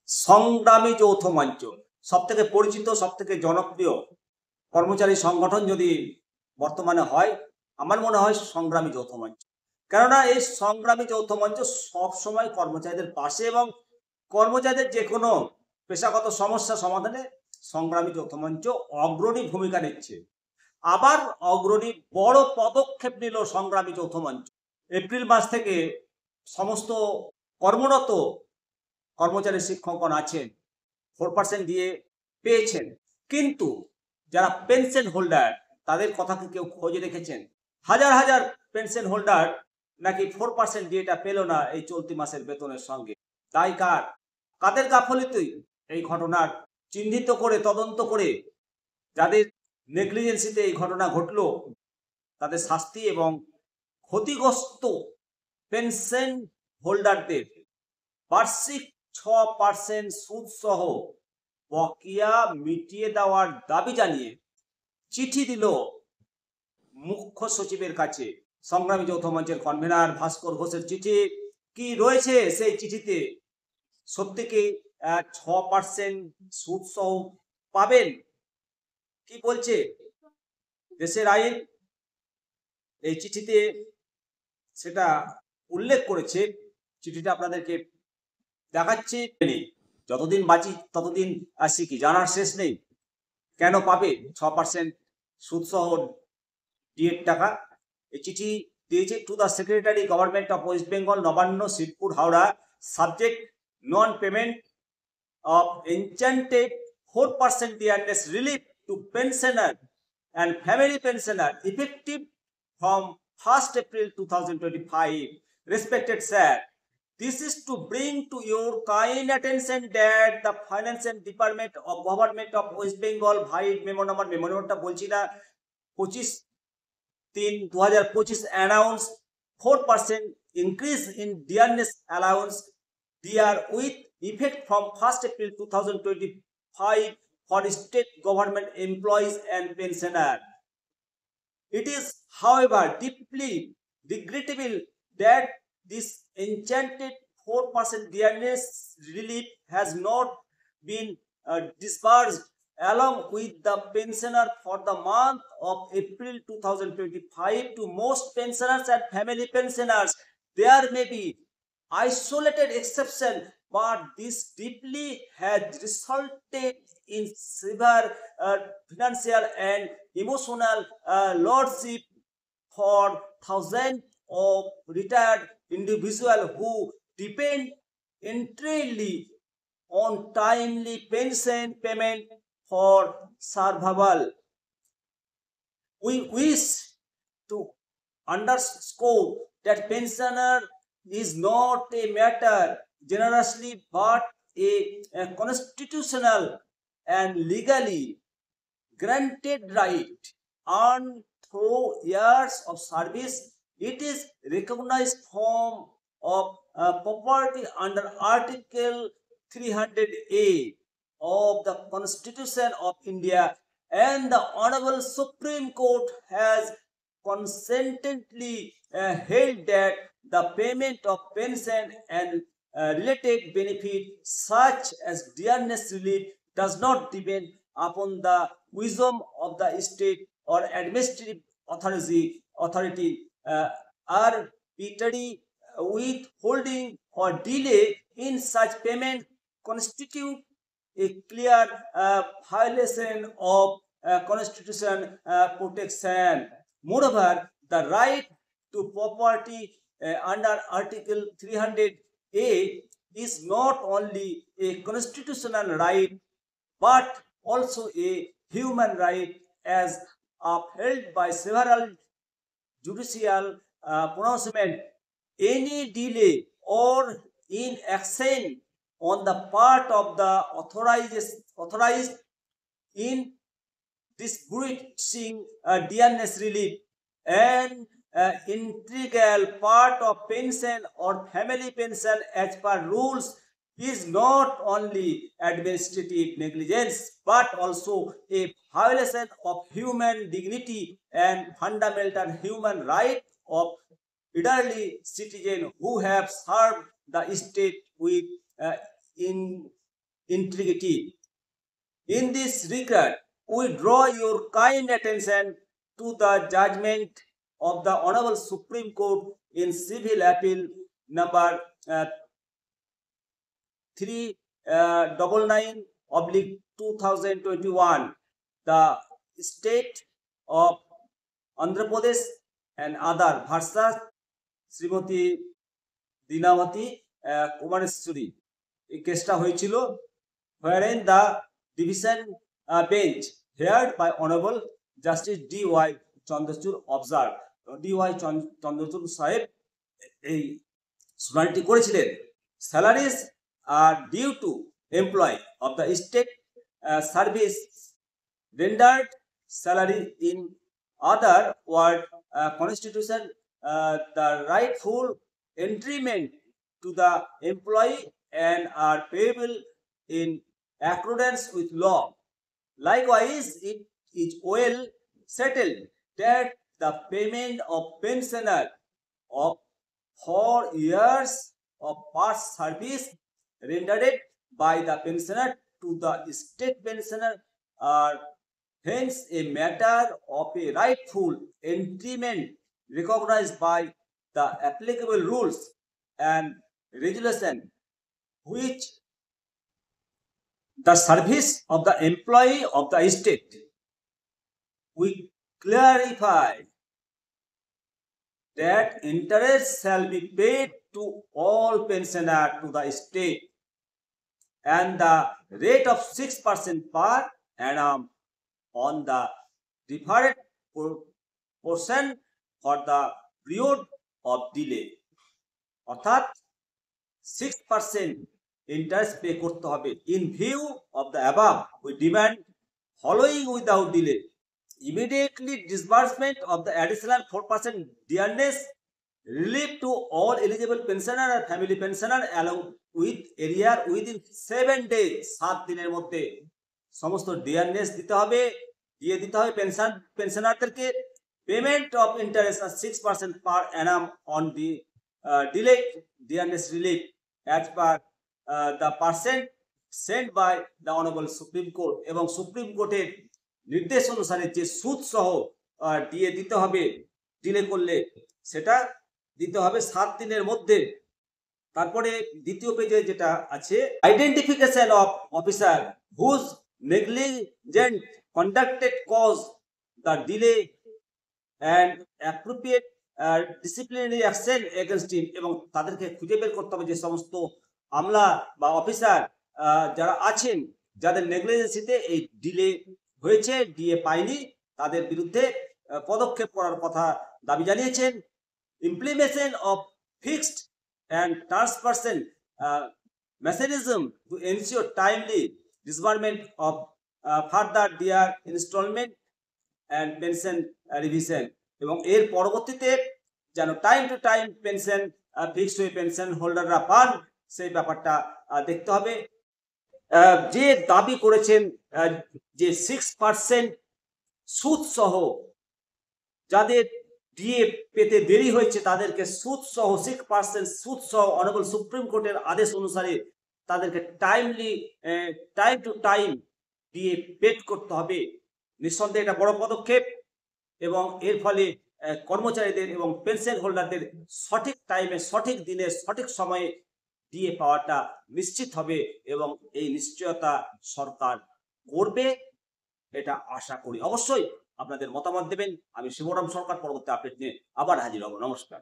সংগ্রামী যৌথ মঞ্চ সবথেকে পরিচিত, সবথেকে জনপ্রিয় কর্মচারী সংগঠন যদি বর্তমানে হয়, আমার মনে হয় সংগ্রামী যৌথ মঞ্চ। কেননা এই সংগ্রামী যৌথ মঞ্চ সবসময় কর্মচারীদের পাশে এবং কর্মচারীদের যে কোনো পেশাগত সমস্যা সমাধানে সংগ্রামী যৌথ মঞ্চ অগ্রণী ভূমিকা নিচ্ছে। আবার অগ্রণী বড় পদক্ষেপ নিল সংগ্রামী যৌথ মঞ্চ। এপ্রিল মাস থেকে সমস্ত কর্মরত কর্মচারী শিক্ষকগণ আছেন 4% দিয়ে পেয়েছেন, কিন্তু যারা পেনশন হোল্ডার তাদের কথা কি কেউ খোঁজ রেখেছেন? হাজার হাজার পেনশন হোল্ডার নাকি 4% ডিএটা পেল না এই চলতি মাসের বেতনের সঙ্গে। তাই কাদের গাফলিতেই এই ঘটনার চিহ্নিত করে তদন্ত করে যাদের নেগলিজেন্সিতে এই ঘটনা ঘটল তাদের শাস্তি এবং ক্ষতিগ্রস্ত পেনশন হোল্ডারদের বার্ষিক 6% সুদ সহ বকেয়া মিটিয়ে দেওয়ার দাবি জানিয়ে চিঠি দিল মুখ্য সচিবের কাছে। সংগ্রামী যৌথ মঞ্চের কনভেনার ভাস্কর ঘোষের চিঠি কি রয়েছে সেই চিঠিতে? সত্যি কি 6% সুদ সহ পাবেন? কি বলছে দেশের আইন? এই চিঠিতে সেটা উল্লেখ করেছে। চিঠিটা আপনাদেরকে দেখাচ্ছি। যতদিন বাঁচি ততদিন শিখি, জানার শেষ নেই। কেন পাবে 6% সুদ সহ ডিএর টাকা? এই চিঠি দিয়েছে to the secretary government of West Bengal, Nabanna, Shibpur, Howrah. Subject non payment of enchanted 4% dearness relief two pensioner and family pensioner effective from 1st April 2025. Respected sir, this is to bring to your kind attention that the Finance Department of Government of West Bengal via memo number বলছি না 25/3/2025 announced 4% increase in dearness allowance dear with effect from 1st April 2025 for state government employees and pensioners. It is, however, deeply regrettable that this enchanted 4% dearness relief has not been disbursed along with the pensioner for the month of April 2025 to most pensioners and family pensioners. There may be isolated exception, but this deeply has resulted in severe financial and emotional lordship for thousands of retired individuals who depend entirely on timely pension payment for survival. We wish to underscore that pensioner is not a matter generously but a constitutional and legally granted right earned through years of service. It is recognized form of property under Article 300A of the Constitution of India, and the Honorable Supreme Court has consistently held that the payment of pension and related benefit such as dearness relief does not depend upon the wisdom of the state or administrative authority. Arbitrary withholding or delay in such payment constitute a clear violation of constitution protection. Moreover, the right to property under Article 300A is not only a constitutional right but also a human right as upheld by several judicial pronouncements. Any delay or inaction on the part of the authorized in disbursing dearness relief and integral part of pension or family pension as per rules is not only administrative negligence but also a violation of human dignity and fundamental human right of elderly citizens who have served the state with integrity. In this regard, we draw your kind attention to the judgment of the Honorable Supreme Court in Civil Appeal number 399/2021, the State of Andhra Pradesh and other versus Shrimati দীনাবতী কুমারেশ্বরী। এই কেসটা হয়েছিল wherein the division bench heard by Honorable Justice D.Y. Chandrachud observed, D.Y. Chandrachud সাহেব এই শুনানিটি করেছিলেন, salaries are due to employee of the state service rendered salary in other word constitution the rightful entryment to the employee and are payable in accordance with law. Likewise, it is well settled that the payment of pensioner of 4 years of past service rendered by the pensioner to the state pensioner are hence a matter of a rightful entryment recognized by the applicable rules and regulation, which the service of the employee of the state. We clarify that interest shall be paid to all pensioners to the state and the rate of 6% per annum on the deferred portion for the period of delay. অর্থাৎ 6% interest pay করতে হবে। In view of the above, we demand following without delay: immediately disbursement of the additional 4% dearness relief to all eligible pensioner and family pensioner along with arrear within 7 days, 7 দিনের মধ্যে সমস্ত dearness দিতে হবে, দিয়ে দিতে হবে পেনশনারদেরকে। Payment of interest 6% per annum on the delayed dearness relief as per the percent sent by the Honorable Supreme Court, এবং সুপ্রিম কোর্টের নির্দেশ অনুসারে যে সুদ সহ দিয়ে দিতে হবে ডিলে করলে সেটা দিতে হবে 7 দিনের মধ্যে। তারপরে দ্বিতীয় পেজে যেটা আছে, identification of officer whose negligent conducted cause the delay and appropriate disciplinary action against him, এবং তাদেরকে খুঁজে বের করতে হবে যে সমস্ত আমলা বা অফিসার যারা আছেন যাদের নেগলিজেন্সিতে এই ডিলে হয়েছে, ডিএ পায়নি, তাদের বিরুদ্ধে পদক্ষেপ করার কথা দাবি জানিয়েছেন। Implementation of fixed and transparent mechanism to ensure timely disbursement of further their installment and pension revision, এবং এর পরবর্তীতে যেন time to time pension fixed হয়ে পেনশন হোল্ডাররা পান সেই ব্যাপারটা দেখতে হবে। যে দাবি করেছেন যে 6% সুদ সহ যাদের ডিএ পেতে দেরি হয়েছে তাদেরকে সুদ সহ 6% সুদ সহ অনারেবল সুপ্রিম কোর্টের আদেশ অনুসারে তাদেরকে time to time DA paid করতে হবে। নিঃসন্দেহে এটা বড় পদক্ষেপ, এবং এর ফলে কর্মচারীদের এবং পেনশন হোল্ডারদের সঠিক টাইমে সঠিক দিনে সঠিক সময়ে ডিএ পাওয়াটা নিশ্চিত হবে, এবং এই নিশ্চয়তা সরকার করবে এটা আশা করি। অবশ্যই আপনাদের মতামত দেবেন। আমি শিবরাম সরকার পরবর্তী আপডেট নিয়ে আবার হাজির হব। নমস্কার।